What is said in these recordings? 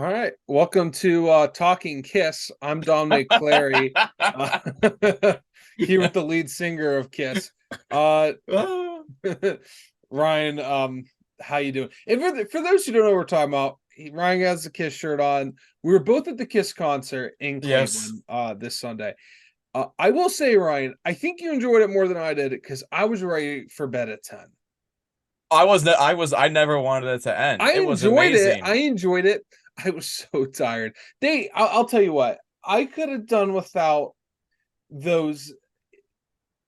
All right. Welcome to Talking Kiss. I'm Dominic Clary, uh, here with the lead singer of Kiss. Uh, Ryan, how you doing? And for those who don't know what we're talking about, Ryan has the Kiss shirt on. We were both at the Kiss concert in Yes, Cleveland this Sunday. I will say, Ryan, I think you enjoyed it more than I did because I was ready for bed at 10. I never wanted it to end. I It was enjoyed it. I amazing. enjoyed it. I was so tired. I'll tell you what, I could have done without those.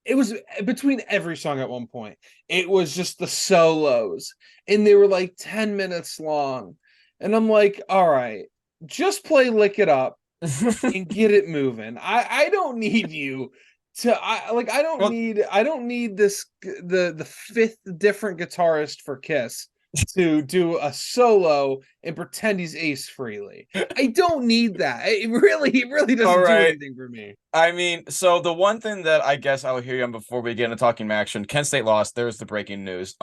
It was between every song at one point. It was just the solos, and they were like 10 minutes long. And I'm like, all right, just play Lick It Up and get it moving. I don't need you to I don't Well, need this the fifth different guitarist for Kiss to do a solo and pretend he's Ace Frehley. I don't need that. It really all doesn't do right. anything for me. I mean, so the one thing that I guess I'll hear you on before we get into talking MACtion, Kent State lost. There's the breaking news.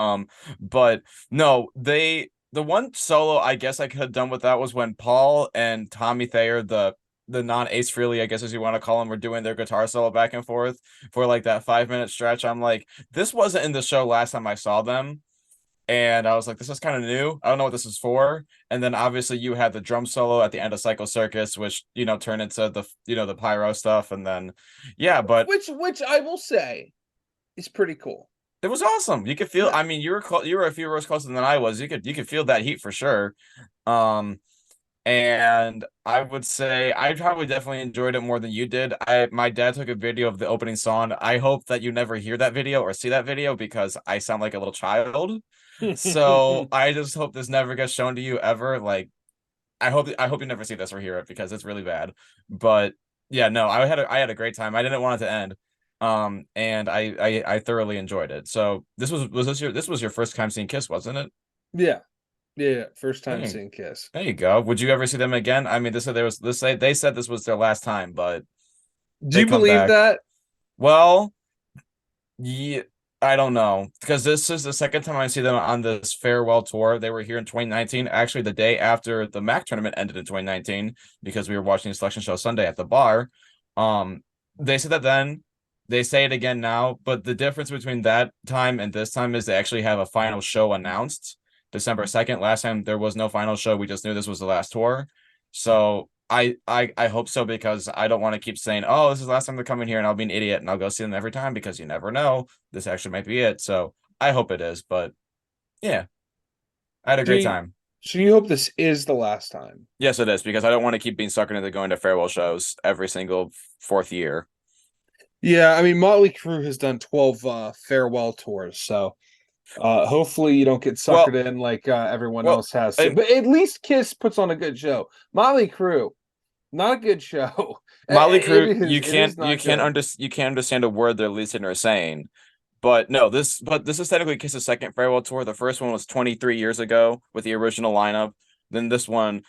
But no, the one solo I guess I could have done with that was when Paul and Tommy Thayer, the non-Ace Frehley, I guess as you want to call them, were doing their guitar solo back and forth for like that 5 minute stretch. I'm like, this wasn't in the show last time I saw them. And I was like, this is kind of new. I don't know what this is for. And then obviously you had the drum solo at the end of Psycho Circus, which, turned into the pyro stuff. And then, yeah, but Which I will say is pretty cool. it was awesome. You could feel, Yeah. I mean, you were a few rows closer than I was. You could feel that heat for sure. Um, and I would say I probably definitely enjoyed it more than you did. My dad took a video of the opening song. I hope that you never hear that video or see that video because I sound like a little child. So I just hope this never gets shown to you ever. Like I hope you never see this or hear it because it's really bad. But yeah, no, I had a great time. I didn't want it to end. And I thoroughly enjoyed it. So this was your first time seeing Kiss, wasn't it? Yeah. Yeah. First time Hey, seeing Kiss. there you go. Would you ever see them again? I mean, they said this was their last time, but Do they you come believe back. that? Well, yeah, I don't know because this is the second time I see them on this farewell tour. They were here in 2019, actually the day after the MAC tournament ended in 2019 because we were watching the selection show Sunday at the bar. Um, they said that then, they say it again now, but the difference between that time and this time is they actually have a final show announced December 2nd. Last time there was no final show. We just knew this was the last tour. So I hope so because I don't want to keep saying, oh, this is the last time they're coming here and I'll be an idiot and I'll go see them every time because you never know. This actually might be it. So I hope it is. But yeah, I had a So great you, time. so you hope this is the last time? Yes, it is because I don't want to keep being suckered into going to farewell shows every single fourth year. Yeah, I mean Motley Crue has done 12 farewell tours, so hopefully you don't get suckered Well, in like everyone well, else has to. and But at least Kiss puts on a good show. Motley Crue, not a good show. Motley It Crue, is not good. you can't understand a word their lead singer is saying. But no, this is technically Kiss's second farewell tour. The first one was 23 years ago with the original lineup. Then this one's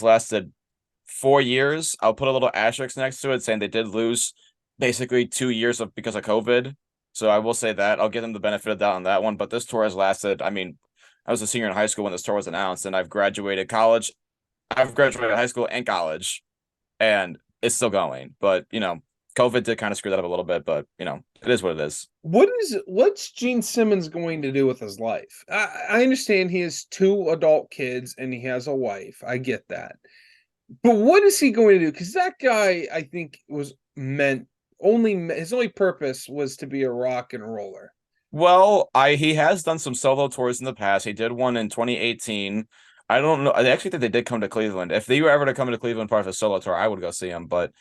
lasted 4 years. I'll put a little asterisk next to it saying they did lose basically 2 years of because of COVID. So I will say that I'll give them the benefit of that on that one. But this tour has lasted. I mean, I was a senior in high school when this tour was announced, and I've graduated college. I've graduated high school and college, and it's still going. But COVID did kind of screw that up a little bit. But it is what it is. What's Gene Simmons going to do with his life? I understand he has two adult kids and he has a wife. I get that. But what is he going to do? Because that guy, I think, was meant his only purpose was to be a rock and roller. Well, he has done some solo tours in the past. He did one in 2018. I don't know. I actually think they did come to Cleveland. If they were ever to come to Cleveland part of a solo tour, I would go see him. But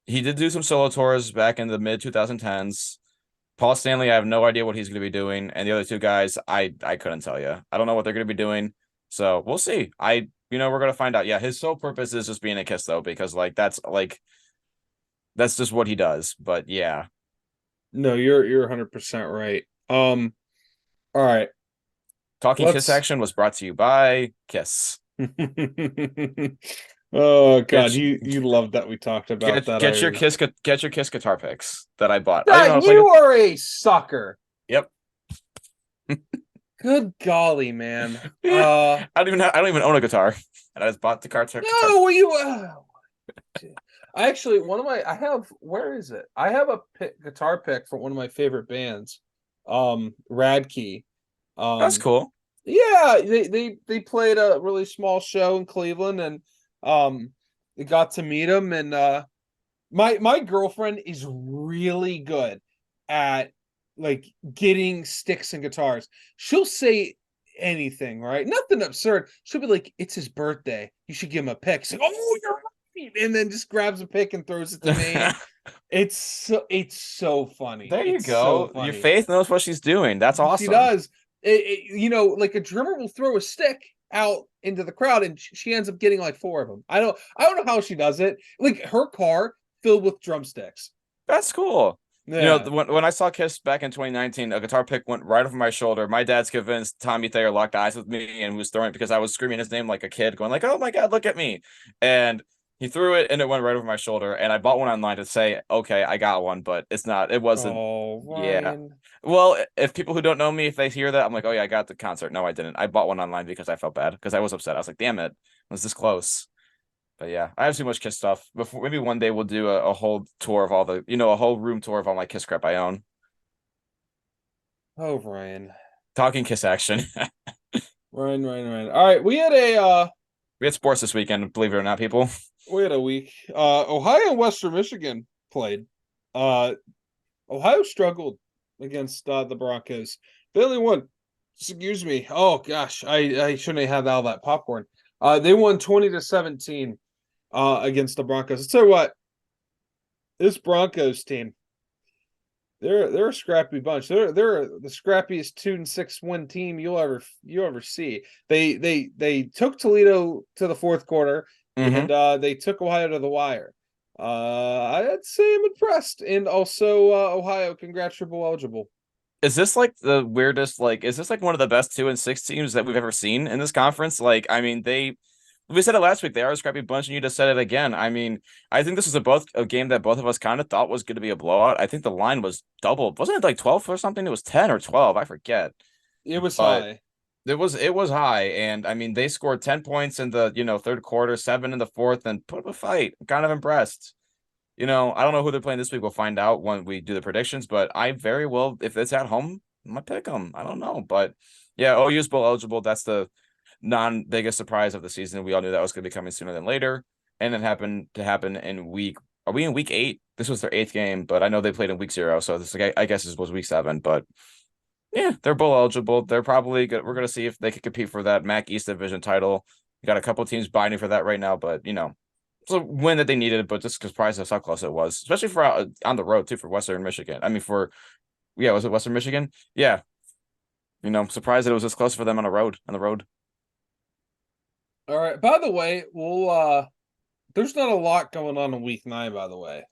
he did do some solo tours back in the mid 2010s. Paul Stanley, I have no idea what he's going to be doing, and the other two guys, I couldn't tell you. I don't know what they're going to be doing. So we'll see. We're going to find out. Yeah, his sole purpose is just being a Kiss though, because that's just what he does. But yeah, No, you're 100% right. All right. talking Kiss Let's action was brought to you by Kiss. Oh God, Get you love that we talked about that already. get your Kiss guitar picks that I bought. I don't know That how to play you it. are a sucker. Yep. Good golly, man. Yeah, I don't even own a guitar, and I just bought the guitar. No, you. I actually one of my I have where is it? I have a guitar pick for one of my favorite bands, Radkey. That's Um, cool. yeah, they played a really small show in Cleveland, and they got to meet them. And my girlfriend is really good at like getting sticks and guitars. She'll say anything, right? Nothing absurd. She'll be like, "It's his birthday. You should give him a pick." She's like, "Oh, you're right," and then just grabs a pick and throws it to me. It's so funny. There you It's so go. Your funny. faith knows what she's doing. That's She awesome. does. Like a drummer will throw a stick out into the crowd, and she ends up getting like four of them. I don't know how she does it. Like her car filled with drumsticks. That's cool. Yeah. When I saw Kiss back in 2019, a guitar pick went right over my shoulder. My dad's convinced Tommy Thayer locked eyes with me and was throwing it because I was screaming his name like a kid, going like, "Oh my God, look at me!" And he threw it and it went right over my shoulder. And I bought one online to say, "Okay, I got one," but it's not. It wasn't. Oh, Yeah. Ryan. Well, if people who don't know me, if they hear that, I'm like, "Oh yeah, I got the concert." No, I didn't. I bought one online because I felt bad because I was upset. I was like, "Damn it, was this close?" But yeah, I have too much Kiss stuff. Before maybe one day we'll do a whole tour of all the, a whole room tour of all my Kiss crap I own. Oh, Ryan. Talking Kiss action. Ryan. All right, We had sports this weekend, believe it or not, people. we had a week. Ohio and Western Michigan played. Uh Ohio struggled against the Broncos. They only won. Excuse me. Oh gosh, I shouldn't have had all that popcorn. They won 20-17 against the Broncos. I'll tell you what, this Broncos team, they're a scrappy bunch. They're the scrappiest 2-6 win team you'll ever see. They took Toledo to the fourth quarter, and Hmm. they took Ohio to the wire. I'd say I'm impressed, and also Ohio congratulable eligible. Is this like the weirdest? Like, is this like one of the best 2-6 teams that we've ever seen in this conference? Like, I mean, we said it last week. They are a scrappy bunch, and you just said it again. I mean, I think this was a game that both of us kind of thought was going to be a blowout. I think the line was doubled. Wasn't it like 12 or something? It was 10 or 12. I forget. It was But high. it was high, and I mean they scored 10 points in the third quarter, seven in the fourth, and put up a fight. I'm kind of impressed. I don't know who they're playing this week. We'll find out when we do the predictions, but I very well, if it's at home, I might pick them. I don't know, but yeah, OU's bowl eligible. That's the non biggest surprise of the season. We all knew that was going to be coming sooner than later, and it happened to happen in week. Are we in week 8? This was their 8th game, but I know they played in week 0, so this I guess this was week 7, but. Yeah, they're bowl eligible. They're probably good. We're going to see if they can compete for that MAC East Division title. You got a couple teams binding for that right now, but it's a win that they needed. But just surprised us how close it was, especially for on the road too for Western Michigan. I mean, was it Western Michigan? Yeah, surprised that it was this close for them on the road. All right. By the way, there's not a lot going on in week 9, by the way.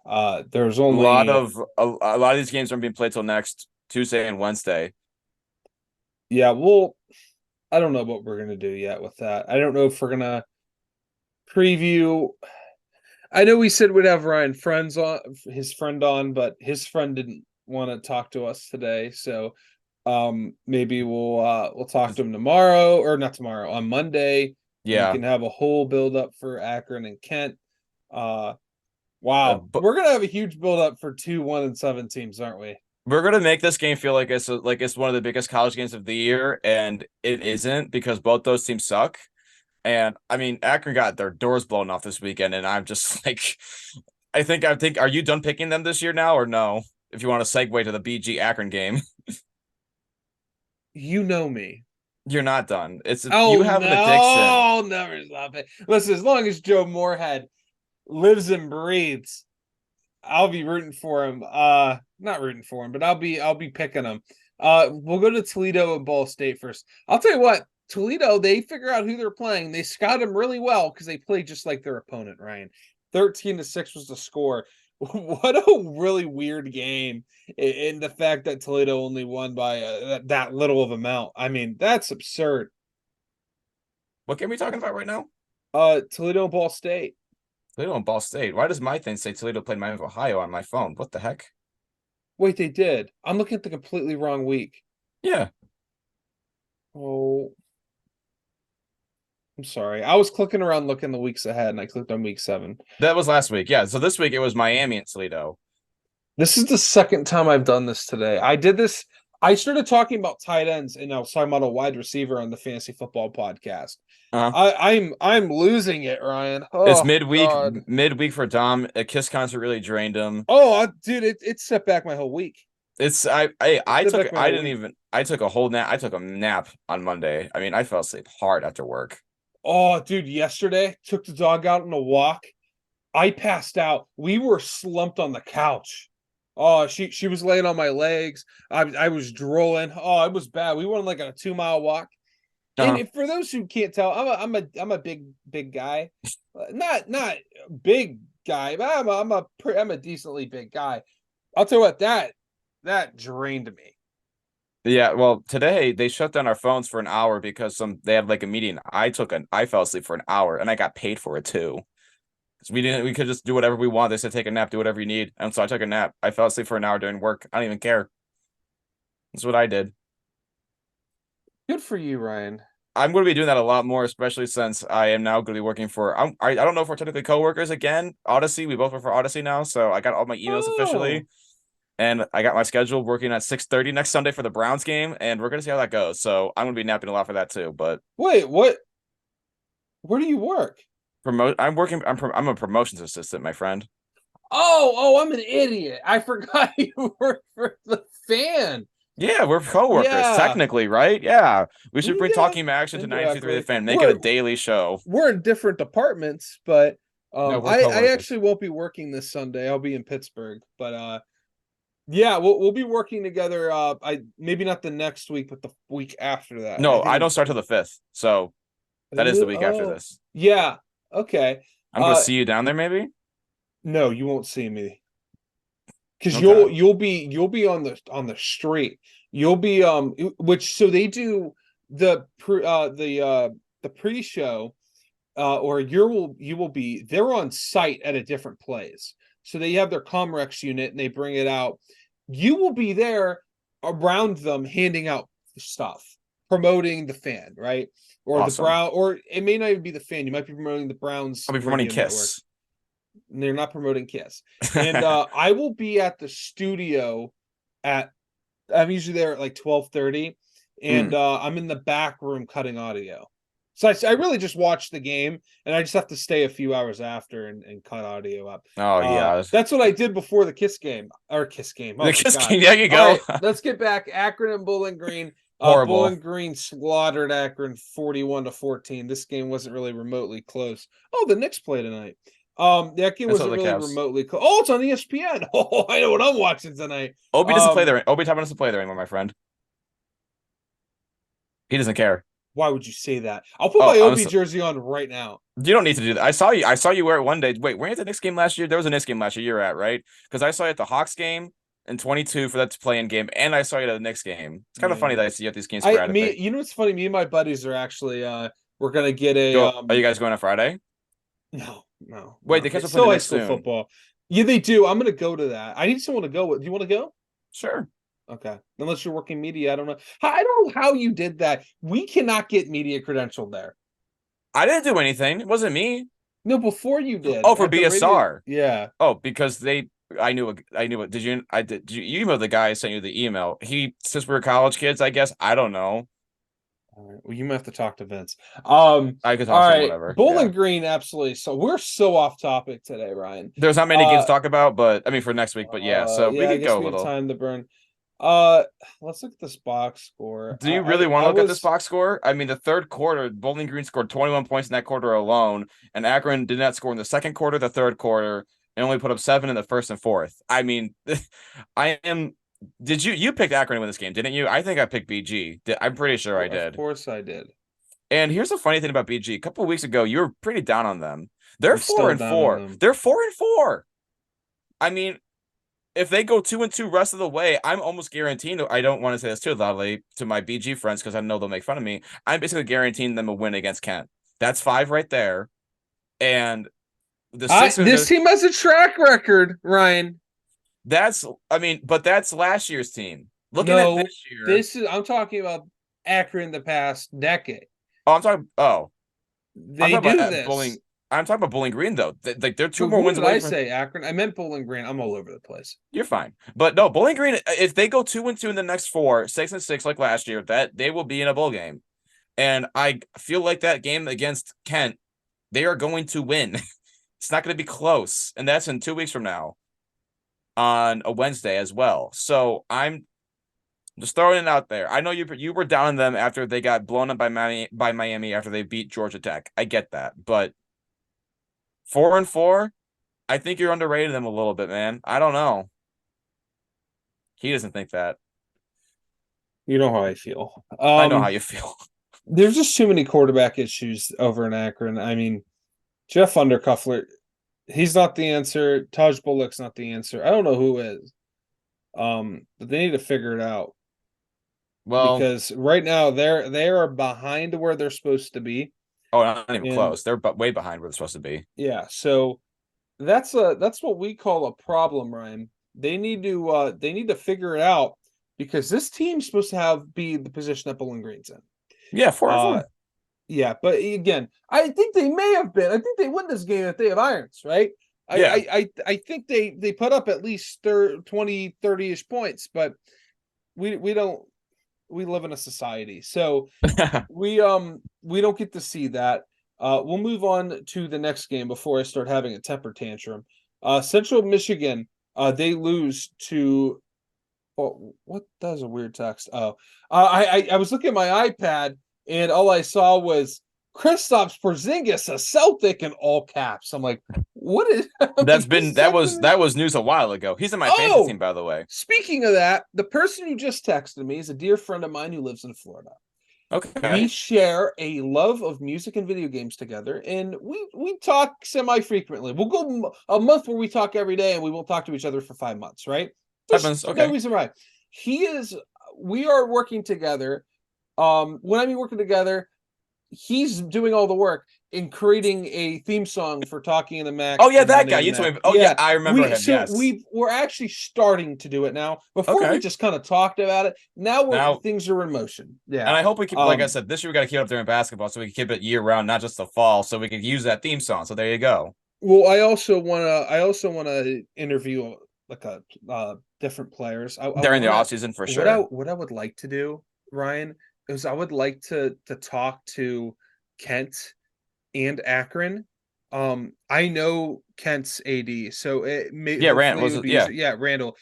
There's A lot only of a lot of these games aren't being played till next Tuesday and Wednesday. yeah, I don't know what we're gonna do yet with that. I don't know if we're gonna preview. I know we said we'd have his friend on, but his friend didn't want to talk to us today. So maybe we'll talk to him tomorrow, or not tomorrow, on Monday, and we Yeah, can have a whole build up for Akron and Kent. Uh wow. but We're gonna have a huge build up for 2-1-7 teams, aren't we? we're gonna make this game feel like it's one of the biggest college games of the year, and it isn't because both those teams suck. And I mean, Akron got their doors blown off this weekend, and I'm just like, I think, are you done picking them this year now or no? If you want to segue to the BG Akron game, You know me. you're not done. You Oh have an addiction. no, never stop it. Listen, as long as Joe Moorhead lives and breathes, I'll be rooting for him. Not rooting for him, but I'll be picking him. We'll go to Toledo and Ball State first. I'll tell you what, Toledo, they figure out who they're playing. They scout them really well because they play just like their opponent, Ryan. 13-6 was the score. What a really weird game. In the fact that Toledo only won by that little of amount. I mean, that's absurd. What game are we talking about right now? Toledo and Ball State. Toledo and Ball State. Why does my thing say Toledo played Miami of Ohio on my phone? What the heck? Wait, they did. I'm looking at the completely wrong week. Yeah. Oh, I'm sorry. I was clicking around looking the weeks ahead, and I clicked on week 7. That was last week. Yeah. So this week it was Miami and Toledo. This is the second time I've done this today. I did this. I started talking about tight ends, and I was talking about a wide receiver on the fantasy football podcast. Uh-huh. I'm losing it, Ryan. It's Oh midweek, God. midweek for Dom. A Kiss concert really drained him. Dude, it set back my whole week. It's It set back my I whole didn't week. even I took a whole nap. I took a nap on Monday. I mean, I fell asleep hard after work. Oh, dude, yesterday took the dog out on a walk. I passed out. We were slumped on the couch. Oh, she was laying on my legs. I was drooling. Oh, it was bad. We went on like a 2 mile walk. And Uh-huh. for those who can't tell, I'm a big guy, not big guy, but I'm a decently big guy. I'll tell you what, that drained me. Yeah, well, today they shut down our phones for an hour because they had like a meeting. I fell asleep for an hour and I got paid for it too. 'Cause we could just do whatever we want. They said take a nap, do whatever you need. And so I took a nap. I fell asleep for an hour during work. I don't even care. That's what I did. Good for you, Ryan. I'm going to be doing that a lot more, especially since I am now going to be working for. I don't know if we're technically coworkers again. Odyssey, we both work for Odyssey now, so I got all my emails Oh, officially, and I got my schedule working at 6:30 next Sunday for the Browns game, and we're going to see how that goes. So I'm going to be napping a lot for that too. But wait, what? Where do you work? I'm working. I'm a promotions assistant, my friend. I'm an idiot. I forgot you work for the fan. Yeah, we're coworkers Yeah, technically, right? Yeah, we should bring yeah, talking MACtion to 93.3 The indirectly. Fan, make it a daily show. We're in different departments, but No, we're I coworkers. actually won't be working this Sunday. I'll be in Pittsburgh, but yeah, we'll be working together. I maybe not the next week, but the week after that. I No, think I don't start till the 5th, so that is the week after oh this. yeah, okay. I'm going to see you down there, maybe. No, you won't see me because Okay. you'll be on the street. You'll be which so they do the the pre-show or you will be they're on site at a different place. So they have their Comrex unit and they bring it out. You will be there around them handing out stuff, promoting the fan, right? Or the Awesome. Brown, or it may not even be the fan. You might be promoting the Browns I'll be promoting radio network. Kiss. And they're not promoting Kiss. And I will be at the studio at I'm usually there at like 12:30, and Mm. I'm in the back room cutting audio. So I really just watch the game, and I just have to stay a few hours after and cut audio up. Oh yeah. That's what I did before the Kiss game or Kiss game. Oh The my Kiss God! King, there you All go. right, let's get back. Akron and Bowling Green. Horrible. Bowling Green slaughtered Akron 41-14. This game wasn't really remotely close. Oh, the Knicks play tonight. That game That's all wasn't the really Cavs. remotely close. Oh, it's on ESPN. Oh, I know what I'm watching tonight. Obi doesn't play Um, there. Obi Toppin doesn't play there anymore, my friend. He doesn't care. Why would you say that? I'll put Oh, my Obi honestly, jersey on right now. you don't need to do that. I saw you wear it one day. Wait, weren't you at the Knicks game last year? There was a Knicks game last year. You're at, right? Because I saw you at the Hawks game in 22 for that play-in game, and I saw you at the Knicks game. It's kind of funny Yeah. that I see you at these games sporadically. You know what's funny? Me and my buddies are actually we're gonna get a Go. Are you guys going on Friday? Wait, no. the Cavs It's are playing still the high Knicks school soon. football. Yeah, they do. I'm gonna go to that. I need someone to go with. Do you want to go? Sure. Okay. Unless you're working media, I don't know. I don't know how you did that. We cannot get media credentialed there. I didn't do anything. It wasn't me. No, before you did Oh, for at the radio. BSR. Yeah. Oh, because I knew it. Did you? I did. You emailed the guy. I sent you the email. Since we're college kids, I guess. I don't know. All right. Well, you might have to talk to Vince. I could talk All to him, right. whatever. Yeah. Bowling Green, absolutely. So we're so off topic today, Ryan. There's not many games Uh, to talk about, but I mean for next week. But yeah, so we yeah, I could guess go a we have little. time to burn. Uh, let's look at this box score. Do you really want I to look at this was box score? I mean, the third quarter, Bowling Green scored 21 points in that quarter alone, and Akron did not score in the second quarter, the third quarter, and only put up 7 in the first and fourth. I mean, I am. Did you picked Akron to win this game, didn't you? I think I picked BG. I'm pretty sure I of did. course I did. And here's the funny thing about BG. A couple of weeks ago, you were pretty down on them. They're I'm four still and down on four. them. They're 4-4. I mean, if they go 2-2 rest of the way, I'm almost guaranteeing. I don't want to say this too loudly to my BG friends because I know they'll make fun of me. I'm basically guaranteeing them a win against Kent. That's 5 right there, and the This Sixers. team has a track record, Ryan. That's I mean, but that's last year's team. Looking at No, this year, this is I'm talking about Akron the past decade. Oh, I'm talking. Oh, I'm They talking about do Bowling. this. I'm talking about Bowling Green though. Like they're two more Who wins did away I from. say? Akron. I meant Bowling Green. I'm all over the place. You're fine, but no, Bowling Green. If they go 2-2 in the next four, 6-6 like last year, that they will be in a bowl game. And I feel like that game against Kent, they are going to win. It's not going to be close, and that's in 2 weeks from now on a Wednesday as well. So I'm just throwing it out there. I know you were down on them after they got blown up by Miami after they beat Georgia Tech. I get that, but 4-4, I think you're underrated them a little bit, man. I don't know. He doesn't think that. You know how I feel. I know how you feel. There's just too many quarterback issues over in Akron. I mean, Jeff Undercuffler, he's not the answer. Taj Bullock's not the answer. I don't know who is. But they need to figure it out Well, because right now they are behind where they're supposed to be. oh, not even And close. They're way behind where they're supposed to be. yeah, so that's what we call a problem, Ryan. They need to figure it out because this team's supposed to be the position that Bowling Green's in. Yeah, 4-4. Yeah, but again, I think they may have been. I think they win this game if they have irons, right? Yeah. I think they put up at least 20, 30-ish points, but we don't we live in a society. So we don't get to see that. We'll move on to the next game before I start having a temper tantrum. Central Michigan, they lose to what does a weird text? Oh, I was looking at my iPad and all I saw was Kristaps Porzingis, a Celtic, in all caps. I'm like, what is? That was news a while ago. He's in my fantasy team, by the way. Speaking of that, the person who just texted me is a dear friend of mine who lives in Florida. Okay. We share a love of music and video games together, and we talk semi-frequently. We'll go a month where we talk every day, and we won't talk to each other for 5 months, right? Happens. Okay. No reason why. We are working together. When I mean working together, he's doing all the work in creating a theme song for Talking in the Mac. Oh yeah, that guy. You told me. Oh yeah, I remember him. So yes. we're actually starting to do it now. Before we just kind of talked about it. Now things are in motion. Yeah. And I hope we keep, like I said, this year we got to keep it up there in basketball so we can keep it year round, not just the fall, so we can use that theme song. So there you go. Well, I also wanna interview like different players. During the off season for sure. What I would like to do, Ryan, is I would like to talk to Kent and Akron. I know Kent's AD, so it may Randall.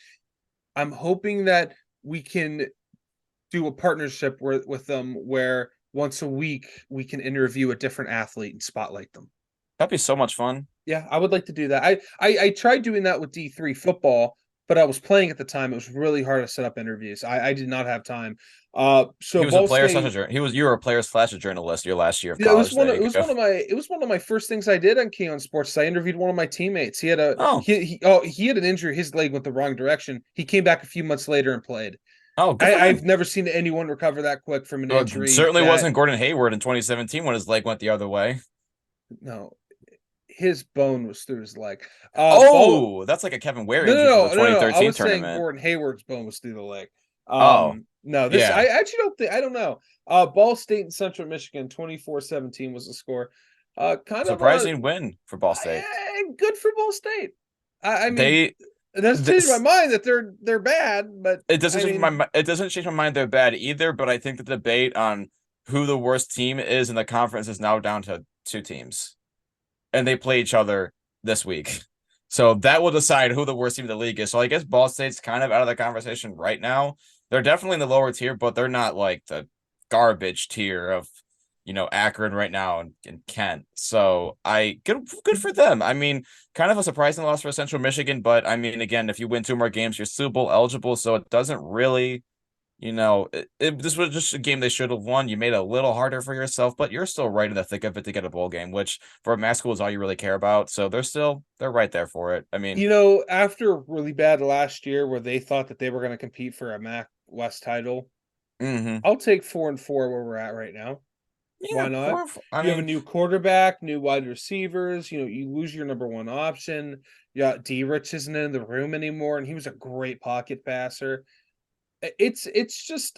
I'm hoping that we can do a partnership with them where once a week we can interview a different athlete and spotlight them. That'd be so much fun. Yeah, I would like to do that. I tried doing that with D3 football, but I was playing at the time. It was really hard to set up interviews. I did not have time. So he was a player you were a player / journalist your last year of college. It was one of my first things I did on Key on Sports. I interviewed one of my teammates. He had he had an injury. His leg went the wrong direction. He came back a few months later and played. Oh, I've never seen anyone recover that quick from an injury. Certainly wasn't Gordon Hayward in 2017 when his leg went the other way. No, his bone was through his leg. That's like a Kevin Ware injury from the 2013 I was tournament. saying Gordon Hayward's bone was through the leg. No, this I actually don't think. I don't know. Ball State and Central Michigan 24-17 was the score. Kind of surprising win for Ball State. Good for Ball State. I mean, it doesn't change my mind that they're bad, but it doesn't change my mind they're bad either. But I think the debate on who the worst team is in the conference is now down to 2 teams. And they play each other this week. So that will decide who the worst team in the league is. So I guess Ball State's kind of out of the conversation right now. They're definitely in the lower tier, but they're not like the garbage tier of, Akron right now and Kent. So good for them. I mean, kind of a surprising loss for Central Michigan, but I mean, again, if you win 2 more games, you're Super Bowl eligible. So it doesn't really this was just a game they should have won. You made it a little harder for yourself, but you're still right in the thick of it to get a bowl game, which for a MAC school is all you really care about. So they're right there for it. I mean, after really bad last year where they thought that they were going to compete for a MAC West title, I'll take 4-4 where we're at right now. Yeah, why not? You have a new quarterback, new wide receivers. You lose your number 1 option. Yeah, D-Rich isn't in the room anymore, and he was a great pocket passer. It's just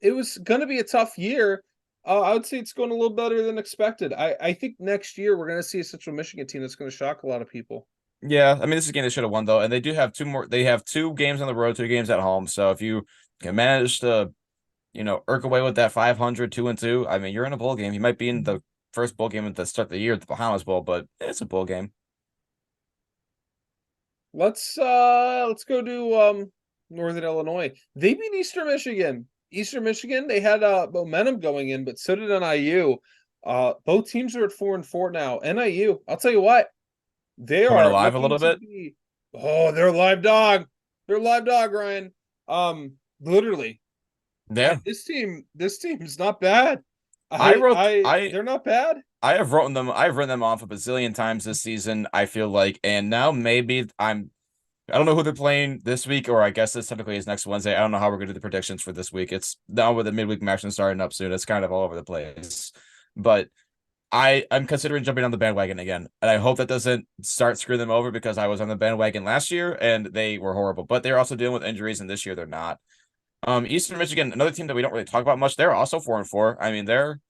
it was going to be a tough year. I would say it's going a little better than expected. I think next year we're going to see a Central Michigan team that's going to shock a lot of people. Yeah, I mean, this is a game they should have won though, and they do have two more. They have 2 games on the road, 2 games at home. So if you can manage to, irk away with that 500, 2-2, I mean, you're in a bowl game. You might be in the first bowl game at the start of the year, the Bahamas Bowl, but it's a bowl game. Let's go to Northern Illinois. They beat Eastern Michigan. Eastern Michigan, they had momentum going in, but so did NIU. Both teams are at 4-4 now. NIU, I'll tell you what, they Coming are alive a looking little to bit. be. Oh, they're live dog. They're live dog, Ryan. Literally, Yeah, this team is not bad. I wrote They're not bad. I've written them off a bazillion times this season, I feel like, and now maybe I don't know who they're playing this week, or I guess this typically is next Wednesday. I don't know how we're gonna do the predictions for this week. It's now with the midweek MACtion starting up soon. It's kind of all over the place. But I'm considering jumping on the bandwagon again. And I hope that doesn't start screwing them over, because I was on the bandwagon last year and they were horrible. But they're also dealing with injuries, and this year they're not. Eastern Michigan, another team that we don't really talk about much, they're also 4-4. I mean, they're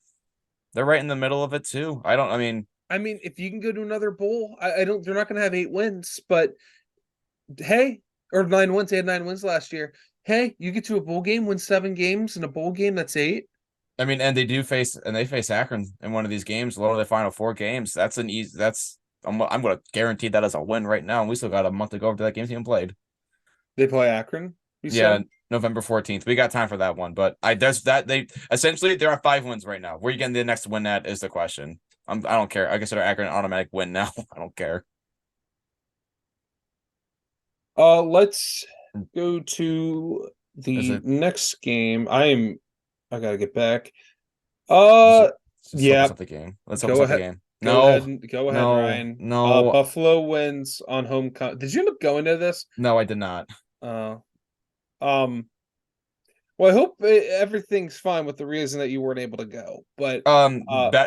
right in the middle of it too. I mean, if you can go to another bowl, I don't. They're not going to have 8 wins, but hey, or 9 wins. They had 9 wins last year. Hey, you get to a bowl game, win 7 games in a bowl game. That's 8. And they face Akron in one of these games, one of the final 4 games. That's an easy. I'm going to guarantee that as a win right now. And we still got a month to go over to that game's even played. They play Akron. You Yeah, said November 14th. We got time for that one. But there's that they essentially there are 5 wins right now. Where you getting the next win at is the question. I don't care. I consider Akron an automatic win now. I don't care. let's go to Is the it next game. I gotta get back. just, Uh, just focus yeah. up the game? Let's focus Go up the ahead. game. Go ahead No, and go ahead, no, Ryan. no, Buffalo wins on Did you end up going to this? no, I did not. Uh, um. Well, I hope everything's fine with the reason that you weren't able to go. But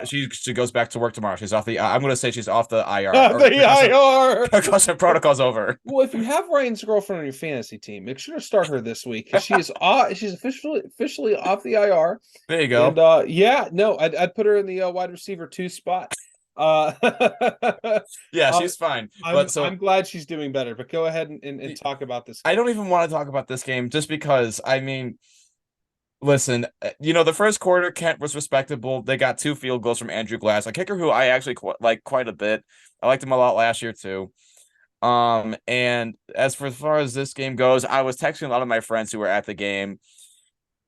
She goes back to work tomorrow. She's off the. I'm gonna say she's off the IR or the IR. concussion protocol's over. Well, if you have Ryan's girlfriend on your fantasy team, make sure to start her this week because she's officially off the IR. There you And go. yeah, no, I'd put her in the wide receiver 2 spot. Uh, Yeah, uh, she's fine. I'm But so I'm glad she's doing better. But go ahead and talk about this I game. don't even want to talk about this game just because I mean, listen, the first quarter Kent was respectable. They got 2 field goals from Andrew Glass, a kicker who I actually like quite a bit. I liked him a lot last year too. And as far as this game goes, I was texting a lot of my friends who were at the game.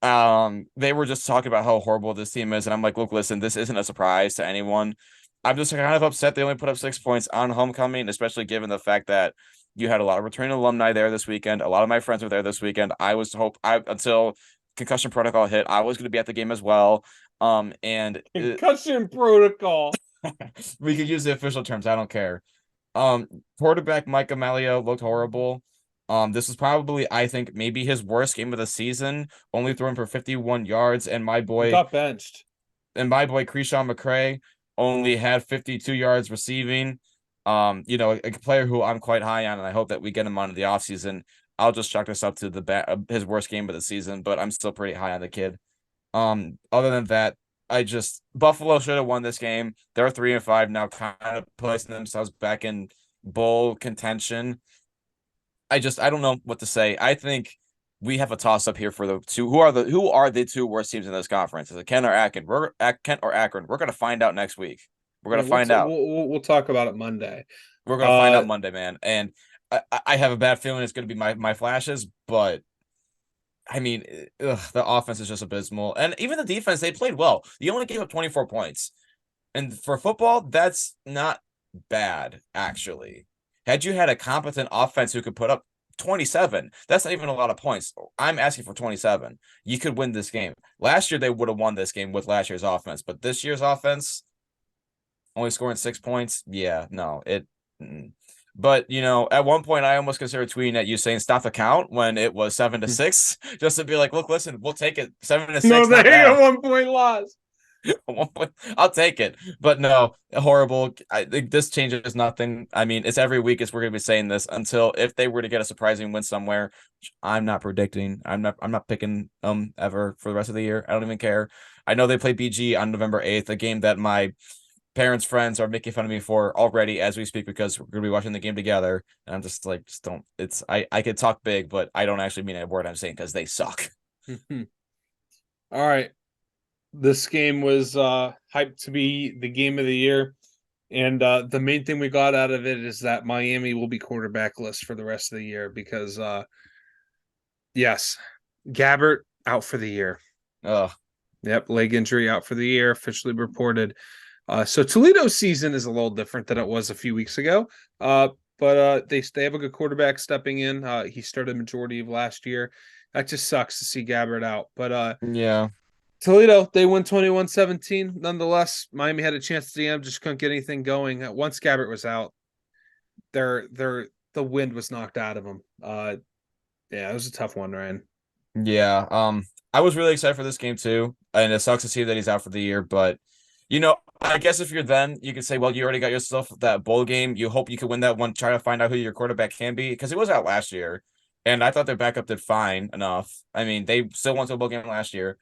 They were just talking about how horrible this team is, and I'm like, look, listen, this isn't a surprise to anyone. I'm just kind of upset they only put up 6 points on homecoming, especially given the fact that you had a lot of returning alumni there this weekend. A lot of my friends were there this weekend. Until concussion protocol hit, I was going to be at the game as well. Concussion protocol. We could use the official terms. I don't care. Quarterback Mike Amelio looked horrible. This was probably, I think, maybe his worst game of the season, only throwing for 51 yards. And He got benched. Krishawn McCray only had 52 yards receiving. A player who I'm quite high on, and I hope that we get him on in the offseason. I'll just chalk this up to his worst game of the season, but I'm still pretty high on the kid. Other than that, Buffalo should have won this game. They're 3-5 now, kind of placing themselves back in bowl contention. I don't know what to say. I think we have a toss up here for the two. Who are the 2 worst teams in this conference? Is it Kent or Akron? Kent or Akron? We're gonna find out next week. We're gonna find out. We'll talk about it Monday. We're gonna find out Monday, man. And I have a bad feeling it's gonna be my flashes, but I mean, the offense is just abysmal, and even the defense, they played well. You only gave up 24 points, and for football, that's not bad actually. Had you had a competent offense who could put up 27, that's not even a lot of points. I'm asking for 27. You could win this game. Last year, they would have won this game with last year's offense, but this year's offense, only scoring 6 points. Yeah, no, it. But at one point, I almost considered tweeting at you saying stop the count when it was 7-6, just to be like, look, listen, we'll take it 7-6. No, they Not bad. a 1 point loss. I'll take it. But no, horrible. I think this changes nothing. I mean, it's every week is we're gonna be saying this until if they were to get a surprising win somewhere, which I'm not predicting. I'm not picking ever for the rest of the year. I don't even care. I know they play BG on November 8th, a game that my parents' friends are making fun of me for already as we speak because we're gonna be watching the game together. And I'm just like, just don't I could talk big, but I don't actually mean a word I'm saying because they suck. All right. This game was hyped to be the game of the year. And the main thing we got out of it is that Miami will be quarterbackless for the rest of the year because, yes, Gabbert out for the year. Ugh. Yep, leg injury out for the year, officially reported. So Toledo's season is a little different than it was a few weeks ago. But they have a good quarterback stepping in. He started majority of last year. That just sucks to see Gabbert out. But Yeah. Toledo, they win 21-17. Nonetheless, Miami had a chance at the end, just couldn't get anything going. Once Gabbert was out, the wind was knocked out of them. Yeah, it was a tough one, Ryan. Yeah. I was really excited for this game too, and it sucks to see that he's out for the year. But I guess if you're then, you could say, well, you already got yourself that bowl game. You hope you could win that one. Try to find out who your quarterback can be because he was out last year, and I thought their backup did fine enough. I mean, they still went to a bowl game last year.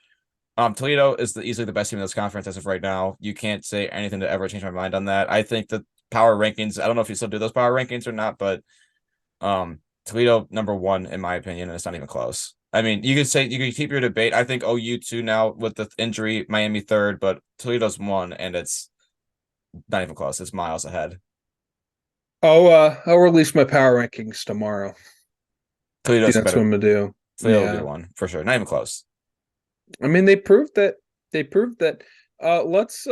Toledo is easily the best team in this conference as of right now. You can't say anything to ever change my mind on that. I think the power rankings. I don't know if you still do those power rankings or not, but Toledo number one in my opinion, and it's not even close. I mean, you could keep your debate. I think OU two now with the injury, Miami third, but Toledo's one, and it's not even close. It's miles ahead. I'll release my power rankings tomorrow. Toledo's That's what better. I'm gonna do. Toledo will be Yeah. one for sure. Not even close. I mean, they proved that. Let's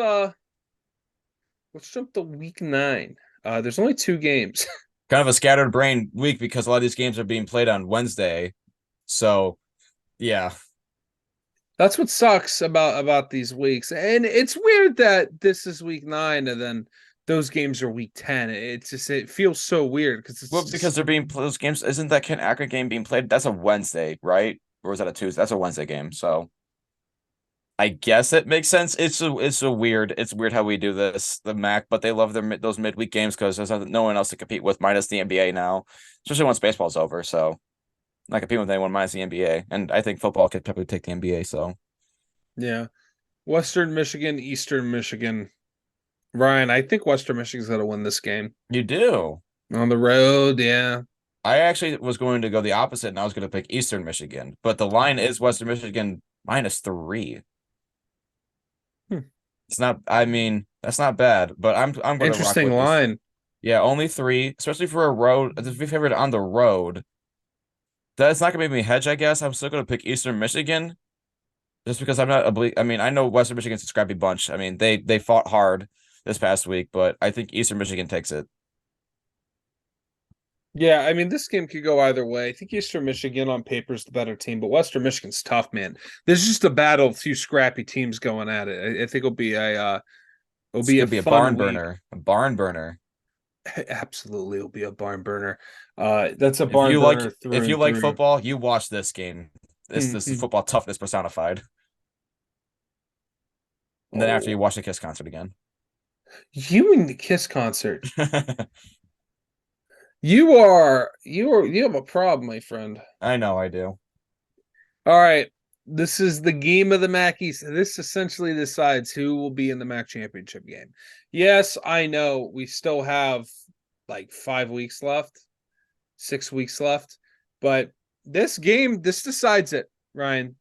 jump to week 9. There's only 2 games. Kind of a scattered brain week because a lot of these games are being played on Wednesday. So yeah, That's what sucks about these weeks. And it's weird that this is week 9 and then those games are week 10. It feels so weird because it's well, just because they're being those games. Isn't that Kent Akron game being played? That's a Wednesday, right? Or is that a Tuesday? That's a Wednesday game. So I guess it makes sense. It's weird how we do this, the MAC, but they love those midweek games because there's no one else to compete with minus the NBA now, especially once baseball's over. So not competing with anyone minus the NBA, and I think football could probably take the NBA. So yeah. Western Michigan, Eastern Michigan. Ryan, I think Western Michigan's gonna win this game. you do. On the road, yeah. I actually was going to go the opposite, and I was going to pick Eastern Michigan, but the line is Western Michigan -3. Hmm. It's not. I mean, that's not bad, but I'm going to rock Interesting with this. line. Yeah, only 3, especially for a road. To be favored on the road. That's not gonna make me hedge, I guess. I'm still gonna pick Eastern Michigan just because I'm not I mean, I know Western Michigan's a scrappy bunch. I mean, they fought hard this past week, but I think Eastern Michigan takes it. Yeah, I mean, this game could go either way. I think Eastern Michigan on paper is the better team, but Western Michigan's tough, man. There's just a battle of 2 scrappy teams going at it. I think it'll It's be a gonna be a fun barn week. burner. A barn burner. Absolutely, it'll be a barn burner. That's a If barn you like burner through if you and like through. football, you watch this game. This is football toughness personified. And then after you Oh, watch the Kiss concert again. you and the Kiss concert. I You have a problem, my friend. know I do. All right. This is the game of the MAC East. This essentially decides who will be in the MAC championship game. Yes, I know we still have like 5 weeks left, 6 weeks left, but this decides it, Ryan.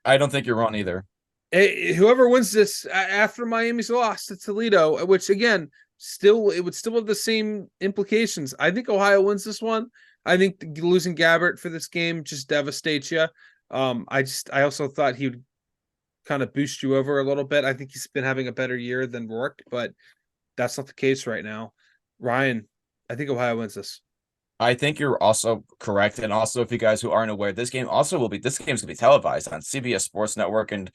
I don't think you're wrong either. Whoever wins this after Miami's lost to Toledo, which again, it would still have the same implications. I think Ohio wins this one. I think losing Gabbert for this game just devastates you. I also thought he would kind of boost you over a little bit. I think he's been having a better year than Rourke, but that's not the case right now. Ryan, I think Ohio wins this. I think you're also correct. And also, if you guys who aren't aware, this game's gonna be televised on CBS Sports Network. And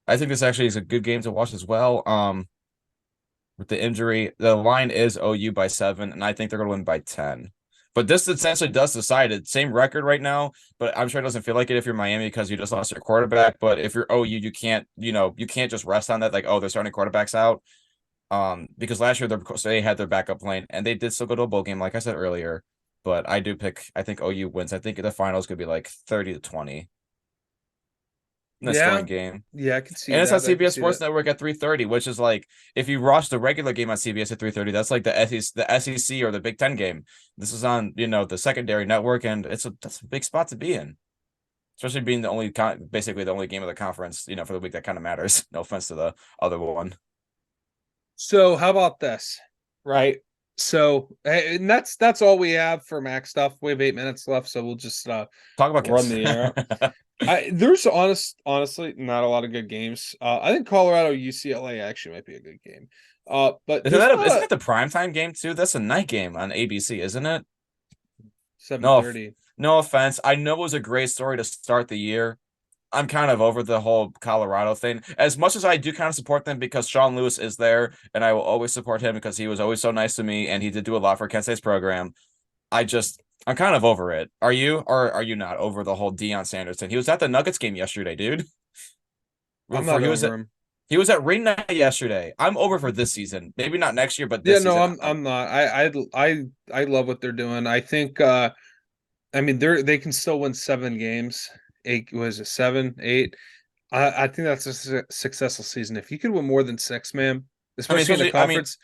I think this actually is a good game to watch as well. With the injury, the line is OU by 7, and I think they're gonna win by 10. But this essentially does decide it. Same record right now, but I'm sure it doesn't feel like it if you're Miami because you just lost your quarterback. But if you're OU, you can't, you can't just rest on that. Like, oh, they're starting quarterbacks out. Because last year they had their backup playing and they did still go to a bowl game, like I said earlier. But I think OU wins. I think the finals could be like 30-20 in a scoring Yeah, game. yeah, I can see And it's on that. I can CBS see that. Sports Network at 3:30, which is like if you watch the regular game on CBS at 3:30, that's like the SEC or the Big Ten game. This is on, the secondary network, and that's a big spot to be in, especially being basically the only game of the conference, for the week that kind of matters. No offense to the other one. So how about this? Right. So and that's all we have for Mac stuff. We have 8 minutes left, so we'll just Talk about run kids. the air. There's honestly not a lot of good games. I think Colorado UCLA actually might be a good game. But Isn't there's that not isn't a that the primetime game too? That's a night game on ABC, isn't it? seven No, thirty. no offense. I know it was a great story to start the year. I'm kind of over the whole Colorado thing. As much as I do kind of support them because Sean Lewis is there, and I will always support him because he was always so nice to me and he did do a lot for Kent State's program. I'm kind of over it. Are you, or are you not over the whole Deion Sanders thing? He was at the Nuggets game yesterday, dude. I'm For not over him. he was at Ring Night yesterday. I'm over for this season. Maybe not next year, but Yeah, this no, season. I'm not. I love what they're doing. I think I mean they can still win 7 games. Eight was it 7, 8? I think that's a successful season. If you could win more than 6, man, I mean, especially in the especially, I mean, conference,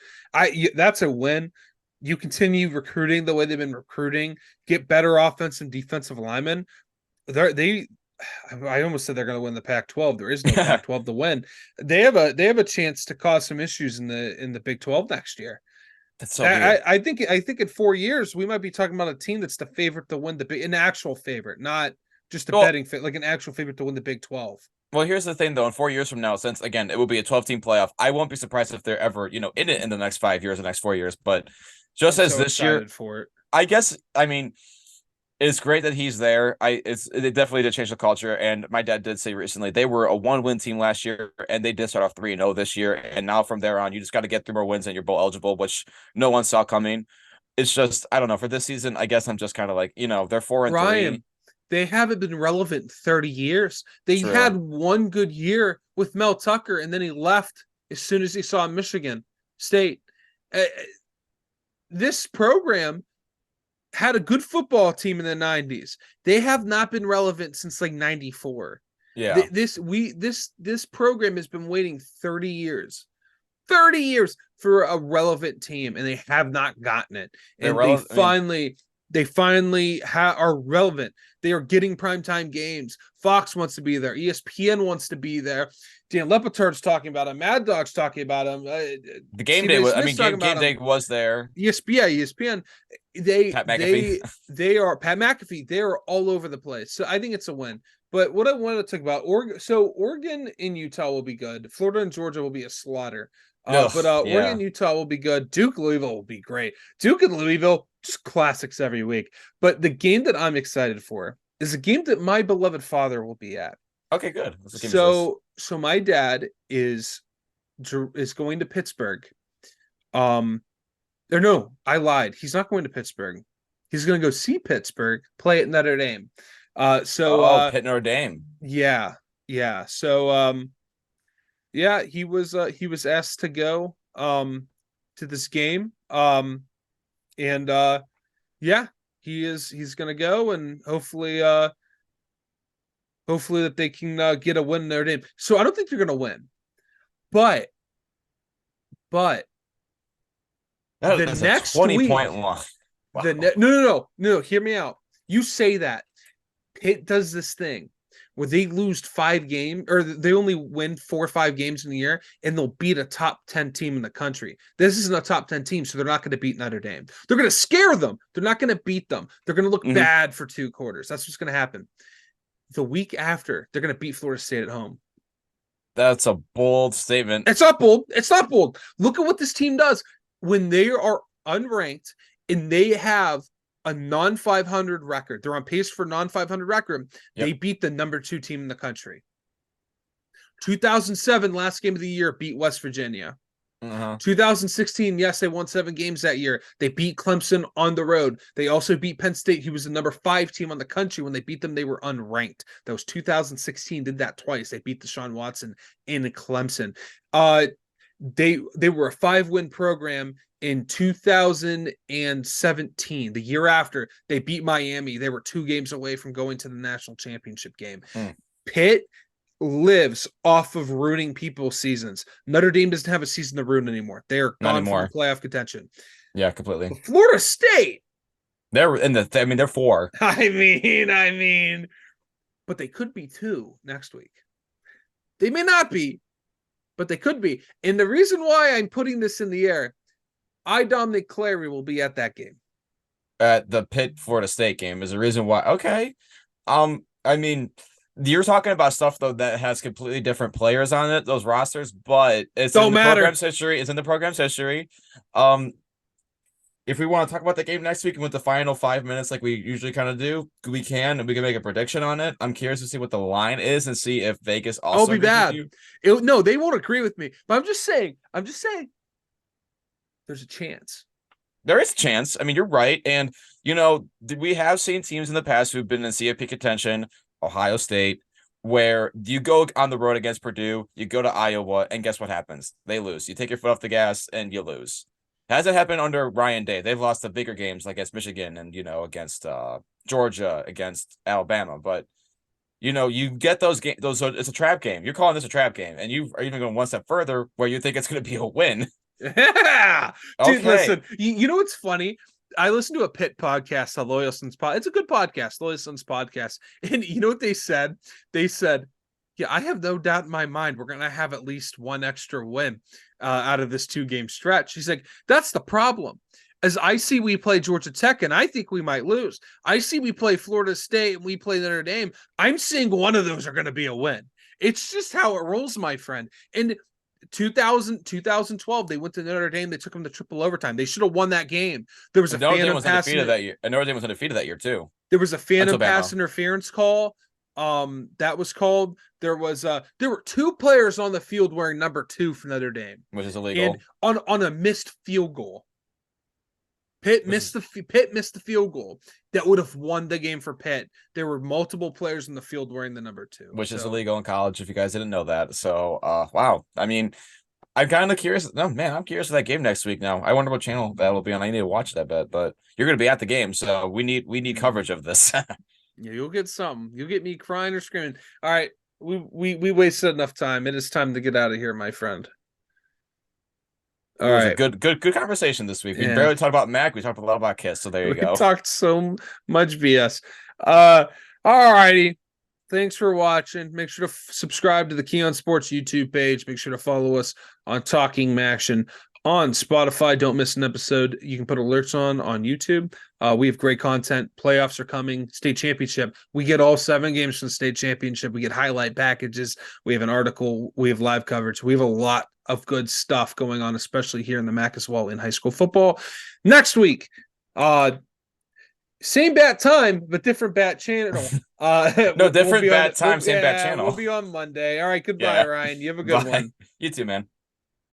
that's a win. You continue recruiting the way they've been recruiting, get better offense and defensive linemen. They I almost said they're going to win the Pac-12. There is no Pac-12 to win. They have a chance to cause some issues in the Big 12 next year. that's so weird. I think in 4 years we might be talking about a team that's the favorite to win an actual favorite, not just a Well, betting fit, like an actual favorite to win the Big 12. Well, here's the thing, though. In 4 years from now, since again it will be a 12-team playoff, I won't be surprised if they're ever, in it in the next 5 years, the next 4 years. But just I'm as so this year, excited for it. I guess, I mean, it's great that he's there. It definitely did change the culture. And my dad did say recently they were a 1-win team last year, and they did start off 3-0 this year. And now from there on, you just got to get 3 more wins, and you're bowl eligible, which no one saw coming. It's just I don't know for this season. I guess I'm just kind of like they're 4-3. Ryan, they haven't been relevant in 30 years. They True. had one good year with Mel Tucker, and then he left as soon as he saw Michigan State. This program had a good football team in the 90s. They have not been relevant since like 94. Yeah. This program has been waiting 30 years. 30 years for a relevant team, and they have not gotten it. They're And they relevant. I mean, finally are relevant. They are getting primetime games. Fox wants to be there. ESPN wants to be there. Dan Lepetard's talking about him. Mad Dog's talking about him. the game day Stephen A. was. I Smith's mean, talking game about day him. was there. ESPN. Pat McAfee. They are Pat McAfee. They are all over the place. So I think it's a win. But what I wanted to talk about, Oregon and Utah will be good. Florida and Georgia will be a slaughter. But Oregon Yeah. and Utah will be good. Duke Louisville will be great. Duke and Louisville, just classics every week. But the game that I'm excited for is a game that my beloved father will be at. Okay, good. So my dad is going to Pittsburgh. Or no, I lied. He's not going to Pittsburgh. He's going to go see Pittsburgh play at Notre Dame. Pitt Notre Dame. Yeah, yeah. Yeah, he was asked to go to this game. And yeah, he's gonna go, and hopefully that they can get a win in Notre Dame. So I don't think they're gonna win, but the next 20-point week, long. Wow. no, hear me out. You say that Pitt does this thing where they lose 5 games, or they only win 4 or 5 games in the year, and they'll beat a top 10 team in the country. This isn't a top 10 team, so they're not going to beat Notre Dame. They're going to scare them. They're not going to beat them. They're going to look bad for 2 quarters. That's what's going to happen. The week after, they're going to beat Florida State at home. That's a bold statement. It's not bold. It's not bold. Look at what this team does when they are unranked and they have a non-500 record. They're on pace for non-500 record. Yep. They beat the number 2 team in the country. 2007, last game of the year, beat West Virginia. Uh-huh. 2016, yes, they won 7 games that year. They beat Clemson on the road. They also beat Penn State, who was the number 5 team on the country. When they beat them, they were unranked. That was 2016. Did that twice. They beat Deshaun Watson in Clemson. They were a 5-win program in 2017. The year after, they beat Miami. They were 2 games away from going to the national championship game. Pitt lives off of ruining people's seasons. Notre Dame doesn't have a season to ruin anymore. They are Not gone from anymore. the playoff contention. Yeah, completely. But Florida State, They're in the. I mean, they're 4. but they could be 2 next week. They may not be, but they could be. And the reason why I'm putting this in the air, Dominic Clary will be at that game. At the Pitt Florida State game is the reason why. Okay. I mean, you're talking about stuff though that has completely different players on it, those rosters, but it's Don't in the matter. program's history. It's in the program's history. If we want to talk about the game next week with the final 5 minutes, like we usually kind of do, we can, and we can make a prediction on it. I'm curious to see what the line is and see if Vegas also I'll be bad. No, they won't agree with me. But I'm just saying. There's a chance. There is a chance. I mean, you're right. And, we have seen teams in the past who've been in CFP contention, Ohio State, where you go on the road against Purdue, you go to Iowa, and guess what happens? They lose. You take your foot off the gas and you lose. Hasn't happened under Ryan Day. They've lost the bigger games like against Michigan and, against Georgia, against Alabama. But, you get those games. It's a trap game. You're calling this a trap game. And you are even going one step further where you think it's going to be a win. Yeah. Dude, Okay. listen, you know what's funny? I listened to a Pitt podcast, a Loyal Sons podcast. It's a good podcast, Loyal Sons podcast. And you know what they said? They said, yeah, I have no doubt in my mind we're going to have at least one extra win out of this 2-game stretch. He's like, that's the problem. As I see we play Georgia Tech, and I think we might lose. I see we play Florida State, and we play Notre Dame. I'm seeing one of those are going to be a win. It's just how it rolls, my friend. And 2012, they went to Notre Dame. They took them to triple overtime. They should have won that game. There was a phantom pass that year. Notre Dame was undefeated that year too. There was a phantom pass interference call. That was called. There were 2 players on the field wearing number 2 for Notre Dame, which is illegal. And on a missed field goal. Pitt missed the field goal that would have won the game for Pitt. There were multiple players in the field wearing the number 2, which is illegal in college. If you guys didn't know that, so wow. I mean, I'm kind of curious. No, man, I'm curious for that game next week. Now, I wonder what channel that will be on. I need to watch that bet, but you're going to be at the game, so we need coverage of this. Yeah, you'll get something. You'll get me crying or screaming. All right, we wasted enough time. It is time to get out of here, my friend. All right, a good conversation this week. We barely talked about Mac. We talked a lot about Kiss. So there you go. We talked so much BS. All righty. Thanks for watching. Make sure to subscribe to the Keon Sports YouTube page. Make sure to follow us on Talking MACtion on Spotify. Don't miss an episode. You can put alerts on YouTube. We have great content. Playoffs are coming. State championship. We get all 7 games from the state championship. We get highlight packages. We have an article. We have live coverage. We have a lot of good stuff going on, especially here in the MAC as well in high school football. Next week, same bat time, but different bat channel. No, different bat time, same bat channel. We'll be on Monday. All right, goodbye, Ryan. You have a good one. You too, man.